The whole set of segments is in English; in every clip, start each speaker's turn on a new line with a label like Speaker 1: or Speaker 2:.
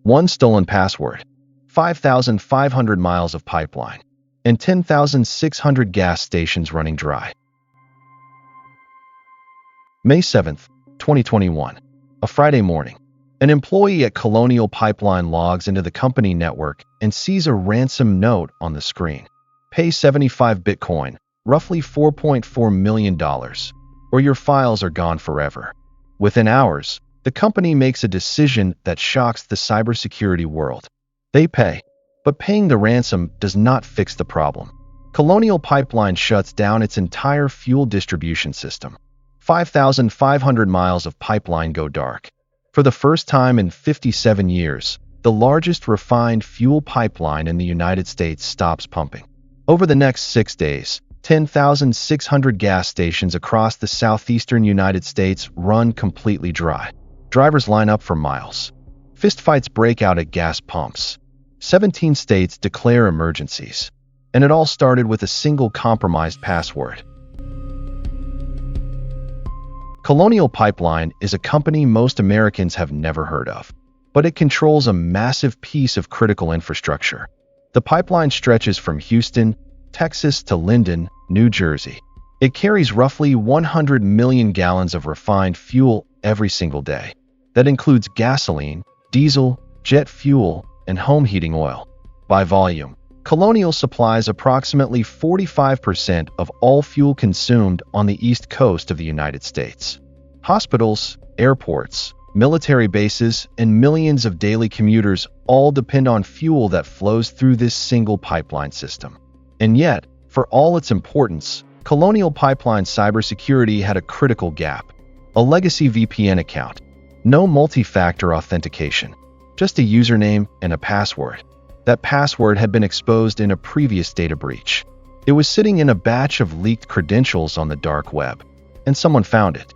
Speaker 1: 1 stolen password, 5,500 miles of pipeline, and 10,600 gas stations running dry. May 7, 2021. A Friday morning. An employee at Colonial Pipeline logs into the company network and sees a ransom note on the screen. Pay 75 Bitcoin, roughly $4.4 million, or your files are gone forever. Within hours, the company makes a decision that shocks the cybersecurity world. They pay, but paying the ransom does not fix the problem. Colonial Pipeline shuts down its entire fuel distribution system. 5,500 miles of pipeline go dark. For the first time in 57 years, the largest refined fuel pipeline in the United States stops pumping. Over the next 6 days, 10,600 gas stations across the southeastern United States run completely dry. Drivers line up for miles. Fistfights break out at gas pumps. 17 states declare emergencies. And it all started with a single compromised password. Colonial Pipeline is a company most Americans have never heard of, but it controls a massive piece of critical infrastructure. The pipeline stretches from Houston, Texas to Linden, New Jersey. It carries roughly 100 million gallons of refined fuel every single day. That includes gasoline, diesel, jet fuel, and home heating oil. By volume, Colonial supplies approximately 45% of all fuel consumed on the East Coast of the United States. Hospitals, airports, military bases, and millions of daily commuters all depend on fuel that flows through this single pipeline system. And yet, for all its importance, Colonial Pipeline's cybersecurity had a critical gap. A legacy VPN account. No multi-factor authentication. Just a username and a password. That password had been exposed in a previous data breach. It was sitting in a batch of leaked credentials on the dark web, and someone found it.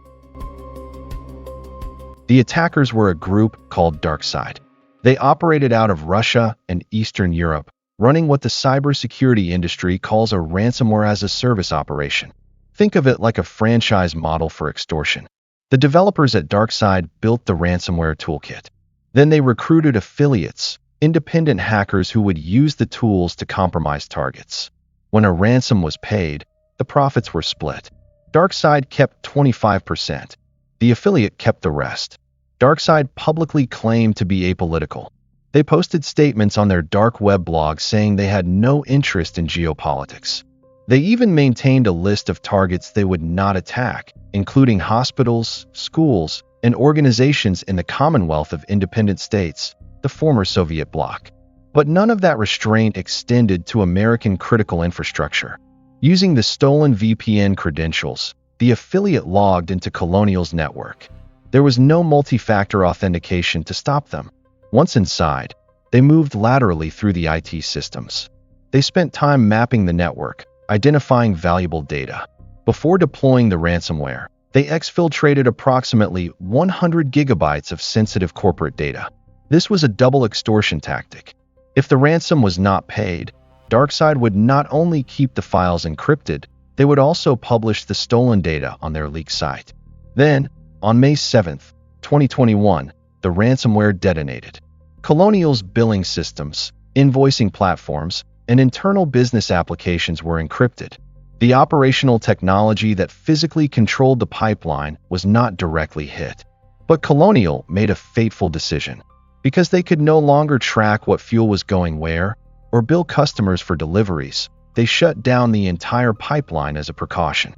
Speaker 1: The attackers were a group called DarkSide. They operated out of Russia and Eastern Europe, running what the cybersecurity industry calls a ransomware-as-a-service operation. Think of it like a franchise model for extortion. The developers at DarkSide built the ransomware toolkit. Then they recruited affiliates, independent hackers who would use the tools to compromise targets. When a ransom was paid, the profits were split. DarkSide kept 25%. The affiliate kept the rest. DarkSide publicly claimed to be apolitical. They posted statements on their dark web blog saying they had no interest in geopolitics. They even maintained a list of targets they would not attack, including hospitals, schools, and organizations in the Commonwealth of Independent States, the former Soviet bloc. But none of that restraint extended to American critical infrastructure. Using the stolen VPN credentials, the affiliate logged into Colonial's network. There was no multi-factor authentication to stop them. Once inside, they moved laterally through the IT systems. They spent time mapping the network, identifying valuable data. Before deploying the ransomware, they exfiltrated approximately 100 gigabytes of sensitive corporate data. This was a double extortion tactic. If the ransom was not paid, DarkSide would not only keep the files encrypted, they would also publish the stolen data on their leaked site. Then, on May 7, 2021, the ransomware detonated. Colonial's billing systems, invoicing platforms, and internal business applications were encrypted. The operational technology that physically controlled the pipeline was not directly hit. But Colonial made a fateful decision. Because they could no longer track what fuel was going where, or bill customers for deliveries, they shut down the entire pipeline as a precaution.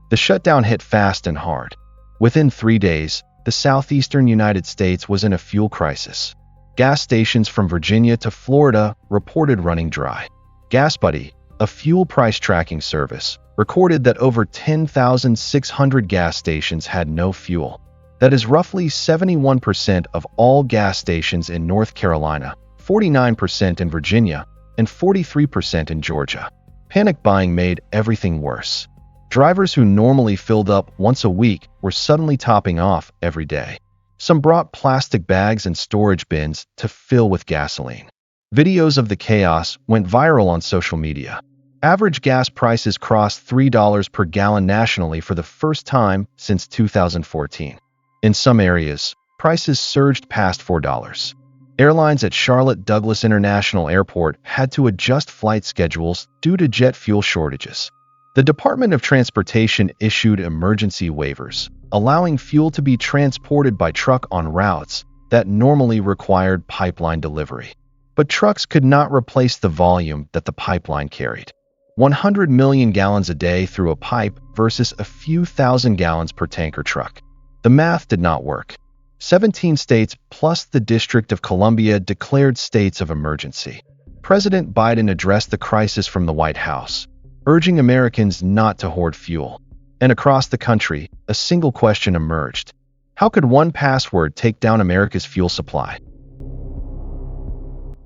Speaker 1: The shutdown hit fast and hard. Within 3 days, the southeastern United States was in a fuel crisis. Gas stations from Virginia to Florida reported running dry. GasBuddy, a fuel price tracking service, recorded that over 10,600 gas stations had no fuel. That is roughly 71% of all gas stations in North Carolina, 49% in Virginia, and 43% in Georgia. Panic buying made everything worse. Drivers who normally filled up once a week were suddenly topping off every day. Some brought plastic bags and storage bins to fill with gasoline. Videos of the chaos went viral on social media. Average gas prices crossed $3 per gallon nationally for the first time since 2014. In some areas, prices surged past $4. Airlines at Charlotte Douglas International Airport had to adjust flight schedules due to jet fuel shortages. The Department of Transportation issued emergency waivers, allowing fuel to be transported by truck on routes that normally required pipeline delivery. But trucks could not replace the volume that the pipeline carried. 100 million gallons a day through a pipe versus a few thousand gallons per tanker truck. The math did not work. 17 states plus the District of Columbia declared states of emergency. President Biden addressed the crisis from the White House, urging Americans not to hoard fuel. And across the country, a single question emerged. How could one password take down America's fuel supply?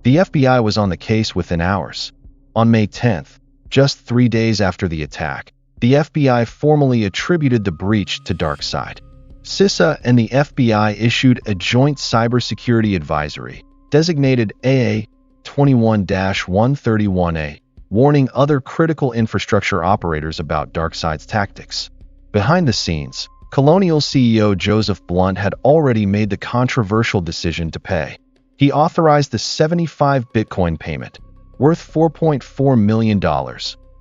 Speaker 1: The FBI was on the case within hours. On May 10th, just 3 days after the attack, the FBI formally attributed the breach to DarkSide. CISA and the FBI issued a joint cybersecurity advisory, designated AA-21-131A, warning other critical infrastructure operators about DarkSide's tactics. Behind the scenes, Colonial CEO Joseph Blunt had already made the controversial decision to pay. He authorized the 75 Bitcoin payment, worth $4.4 million,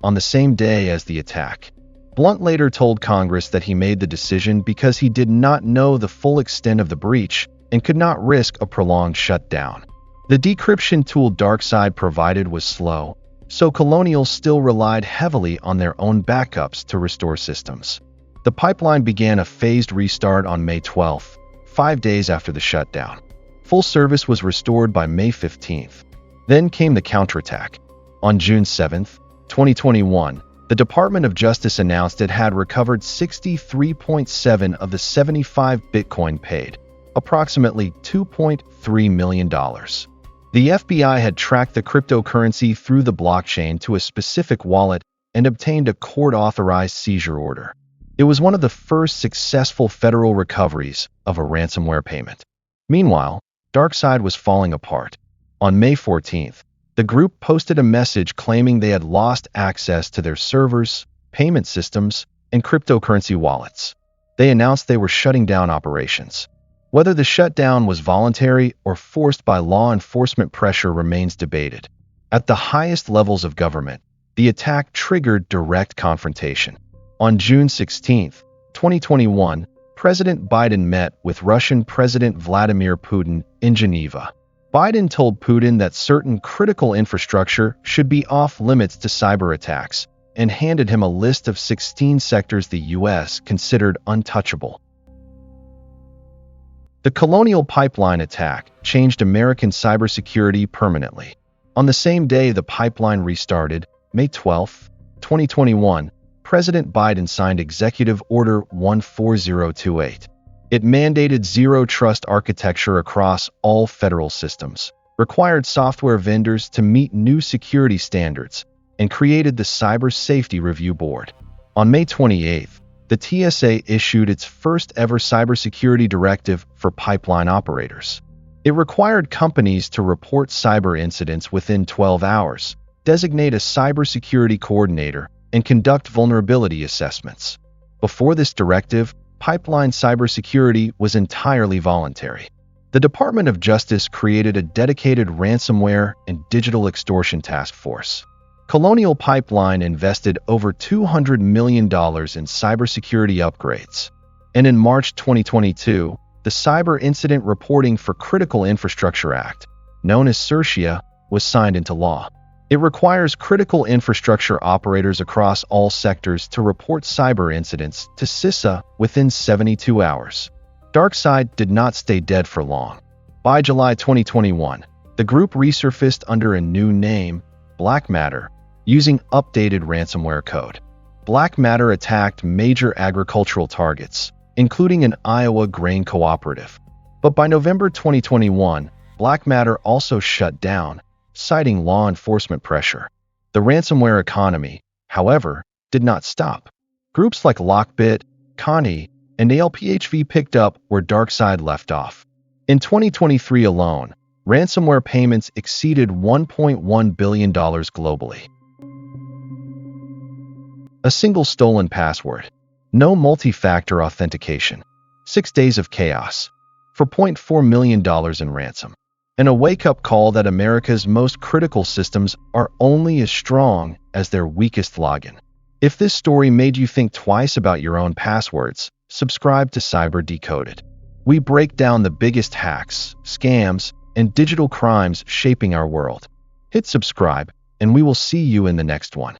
Speaker 1: on the same day as the attack. Blunt later told Congress that he made the decision because he did not know the full extent of the breach and could not risk a prolonged shutdown. The decryption tool DarkSide provided was slow, so Colonial still relied heavily on their own backups to restore systems. The pipeline began a phased restart on May 12th, 5 days after the shutdown. Full service was restored by May 15th. Then came the counterattack. On June 7th, 2021, the Department of Justice announced it had recovered 63.7 of the 75 Bitcoin paid, approximately $2.3 million. The FBI had tracked the cryptocurrency through the blockchain to a specific wallet and obtained a court-authorized seizure order. It was one of the first successful federal recoveries of a ransomware payment. Meanwhile, DarkSide was falling apart. On May 14th, the group posted a message claiming they had lost access to their servers, payment systems, and cryptocurrency wallets. They announced they were shutting down operations. Whether the shutdown was voluntary or forced by law enforcement pressure remains debated. At the highest levels of government, the attack triggered direct confrontation. On June 16, 2021, President Biden met with Russian President Vladimir Putin in Geneva. Biden told Putin that certain critical infrastructure should be off-limits to cyber attacks and handed him a list of 16 sectors the U.S. considered untouchable. The Colonial Pipeline attack changed American cybersecurity permanently. On the same day the pipeline restarted, May 12, 2021, President Biden signed Executive Order 14028. It mandated zero-trust architecture across all federal systems, required software vendors to meet new security standards, and created the Cyber Safety Review Board. On May 28, the TSA issued its first-ever cybersecurity directive for pipeline operators. It required companies to report cyber incidents within 12 hours, designate a cybersecurity coordinator, and conduct vulnerability assessments. Before this directive, pipeline cybersecurity was entirely voluntary. The Department of Justice created a dedicated ransomware and digital extortion task force. Colonial Pipeline invested over $200 million in cybersecurity upgrades. And in March 2022, the Cyber Incident Reporting for Critical Infrastructure Act, known as CIRCIA, was signed into law. It requires critical infrastructure operators across all sectors to report cyber incidents to CISA within 72 hours. DarkSide did not stay dead for long. By July 2021, the group resurfaced under a new name, Black Matter, using updated ransomware code. Black Matter attacked major agricultural targets, including an Iowa grain cooperative. But by November 2021, Black Matter also shut down, citing law enforcement pressure. The ransomware economy, however, did not stop. Groups like Lockbit, Conti, and ALPHV picked up where DarkSide left off. In 2023 alone, ransomware payments exceeded $1.1 billion globally. A single stolen password. No multi-factor authentication. 6 days of chaos. for $0.4 million in ransom. And a wake-up call that America's most critical systems are only as strong as their weakest login. If this story made you think twice about your own passwords, subscribe to Cyber Decoded. We break down the biggest hacks, scams, and digital crimes shaping our world. Hit subscribe, and we will see you in the next one.